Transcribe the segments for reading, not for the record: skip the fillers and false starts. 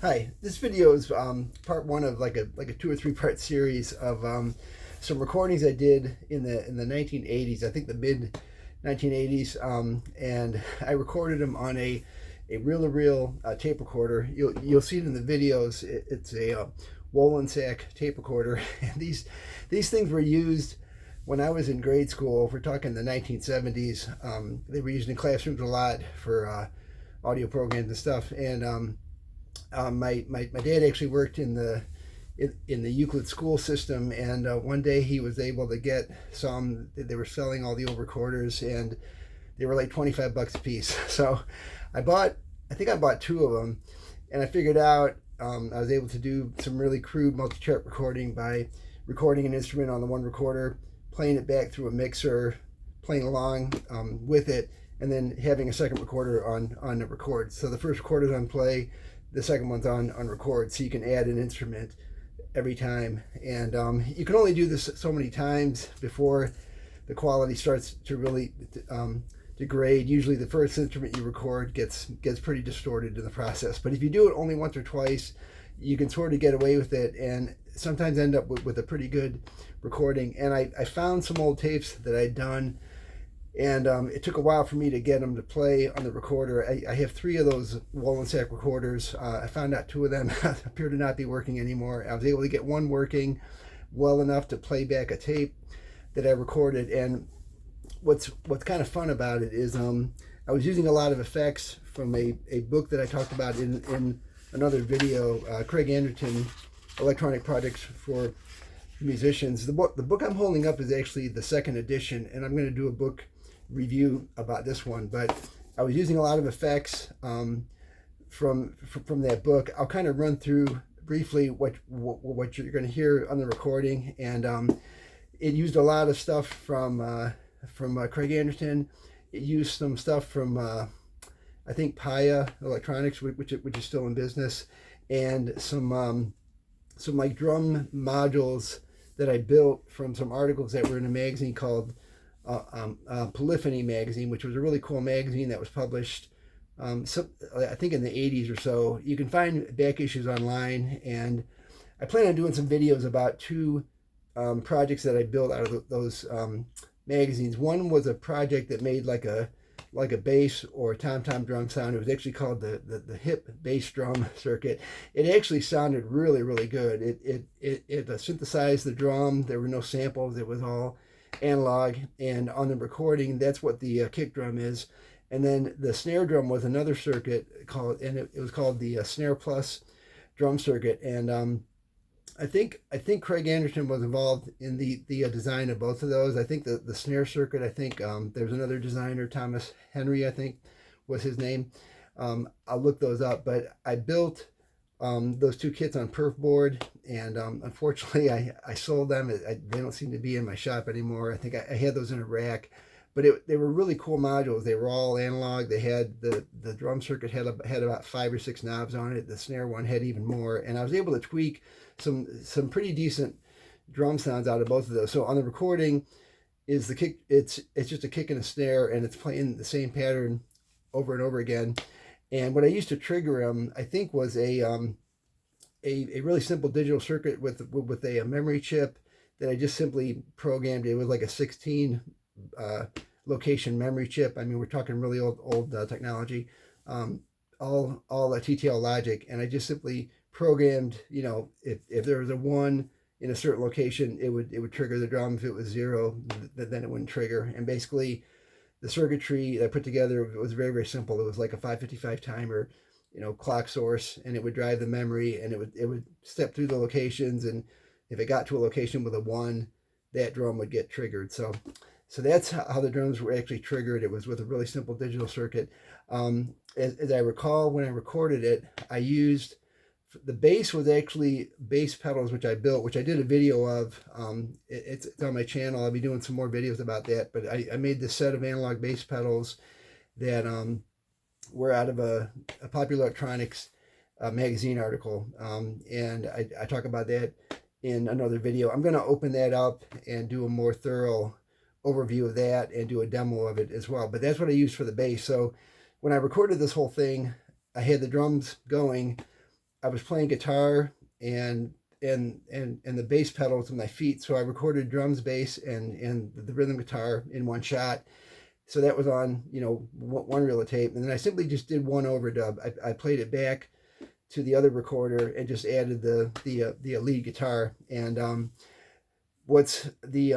Hi, this video is part one of like a 2 or 3 part series of some recordings I did in the 1980s. I think the mid 1980s, and I recorded them on a reel-to-reel tape recorder. You'll see it in the videos. It's a Wollensak tape recorder, and these things were used when I was in grade school. If we're talking the 1970s. They were used in classrooms a lot for audio programs and stuff, and my dad actually worked in the Euclid school system, and one day he was able to get some. They were selling all the old recorders, and they were like 25 bucks a piece. So I think I bought 2 of them, and I figured out I was able to do some really crude multi-chart recording by recording an instrument on the one recorder, playing it back through a mixer, playing along with it, and then having a second recorder on the record. So the first recorder's on play, the second one's on record, so you can add an instrument every time. And you can only do this so many times before the quality starts to really degrade. Usually the first instrument you record gets pretty distorted in the process. But if you do it only once or twice, you can sort of get away with it and sometimes end up with a pretty good recording. And I found some old tapes that I'd done, and it took a while for me to get them to play on the recorder. I have 3 of those Wollensak recorders. I found out 2 of them appear to not be working anymore. I was able to get one working well enough to play back a tape that I recorded. And what's kind of fun about it is I was using a lot of effects from a book that I talked about in another video, Craig Anderton, Electronic Projects for Musicians. The book I'm holding up is actually the 2nd edition, and I'm going to do a book review about this one. But I was using a lot of effects from that book. I'll kind of run through briefly what you're going to hear on the recording, and it used a lot of stuff from Craig Anderton. It used some stuff from I think Paya Electronics, which is still in business, and some like drum modules that I built from some articles that were in a magazine called Polyphony magazine, which was a really cool magazine that was published I think in the 80s or so. You can find back issues online, and I plan on doing some videos about 2 projects that I built out of those magazines. One was a project that made like a bass or tom-tom drum sound. It was actually called the hip bass drum circuit. It actually sounded really, really good. It synthesized the drum. There were no samples. It was all analog, and on the recording, that's what the kick drum is. And then the snare drum was another circuit it was called the Snare Plus drum circuit. And I think Craig Anderson was involved in the design of both of those. I think the snare circuit, I think there's another designer, Thomas Henry, I think was his name. I'll look those up, but I built those 2 kits on perf board, and unfortunately I sold them. They don't seem to be in my shop anymore. I think I had those in a rack, but they were really cool modules. They were all analog. They had the drum circuit had about 5 or 6 knobs on it. The snare one had even more, and I was able to tweak some pretty decent drum sounds out of both of those. So on the recording is the kick. It's just a kick and a snare, and it's playing the same pattern over and over again. And what I used to trigger them, I think, was a really simple digital circuit with a memory chip that I just simply programmed. It was like a 16 location memory chip. I mean, we're talking really old technology, all TTL logic, and I just simply programmed. If there was a 1 in a certain location, it would trigger the drum. If it was 0, then it wouldn't trigger. And basically, the circuitry that I put together was very, very simple. It was like a 555 timer, clock source, and it would drive the memory, and it would step through the locations, and if it got to a location with a 1, that drum would get triggered. So that's how the drums were actually triggered. It was with a really simple digital circuit. As I recall, when I recorded it, I used the bass was actually bass pedals, which I built, which I did a video of. It's on my channel. I'll be doing some more videos about that. But I made this set of analog bass pedals that were out of a Popular Electronics magazine article. And I talk about that in another video. I'm going to open that up and do a more thorough overview of that and do a demo of it as well. But that's what I used for the bass. So when I recorded this whole thing, I had the drums going I was playing guitar and the bass pedals with my feet. So I recorded drums, bass, and the rhythm guitar in one shot. So that was on, you know, one reel of tape. And then I simply just did one overdub. I played it back to the other recorder and just added the lead guitar. And what's the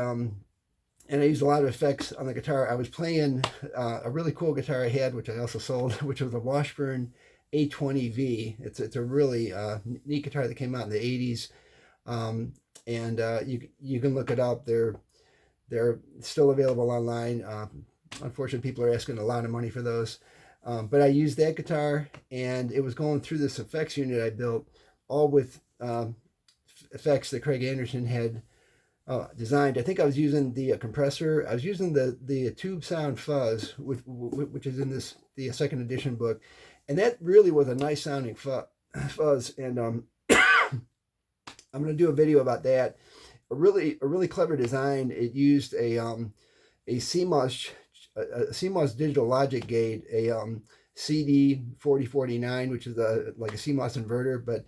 and I used a lot of effects on the guitar. I was playing a really cool guitar I had, which I also sold, which was a Washburn A20V. It's a really neat guitar that came out in the 80s. And you can look it up. They're still available online. Unfortunately, people are asking a lot of money for those. But I used that guitar, and it was going through this effects unit I built, all with effects that Craig Anderson had designed. I think I was using the compressor. I was using the Tube Sound Fuzz, which is in the second edition book, and that really was a nice sounding fuzz. And I'm going to do a video about that. A really clever design. It used a CMOS digital logic gate, a CD4049, which is like a CMOS inverter, but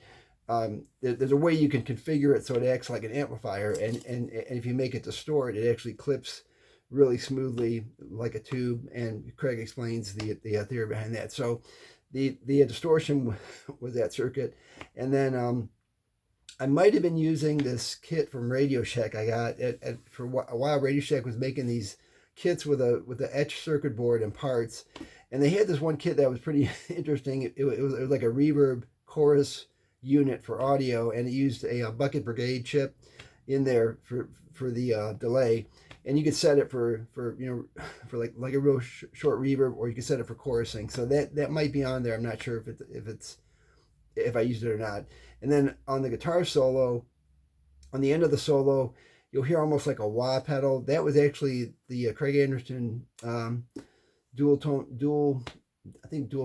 there's a way you can configure it so it acts like an amplifier, and if you make it distort, it actually clips really smoothly like a tube. And Craig explains the theory behind that. So the distortion was that circuit. And then I might have been using this kit from Radio Shack I got for a while. Radio Shack was making these kits with the etched circuit board and parts, and they had this one kit that was pretty interesting. It was like a reverb chorus unit for audio, and it used a Bucket Brigade chip in there for the delay, and you could set it for you know, for like a real short reverb, or you could set it for chorusing. So that might be on there. I'm not sure if I used it or not. And then on the guitar solo, on the end of the solo, you'll hear almost like a wah pedal. That was actually the Craig Anderson dual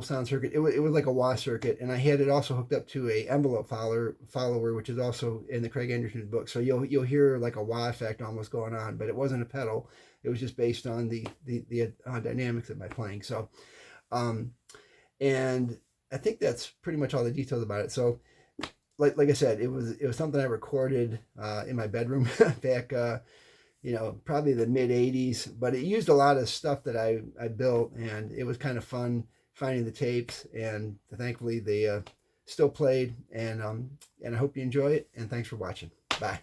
sound circuit. It was like a wah circuit, and I had it also hooked up to a envelope follower, which is also in the Craig Anderson book. So you'll hear like a wah effect almost going on, but it wasn't a pedal. It was just based on the dynamics of my playing. So, and I think that's pretty much all the details about it. So, like I said, it was something I recorded in my bedroom back, you know, probably the mid 80s. But it used a lot of stuff that I built, and it was kind of fun finding the tapes. And thankfully, they still played. And I hope you enjoy it. And thanks for watching. Bye.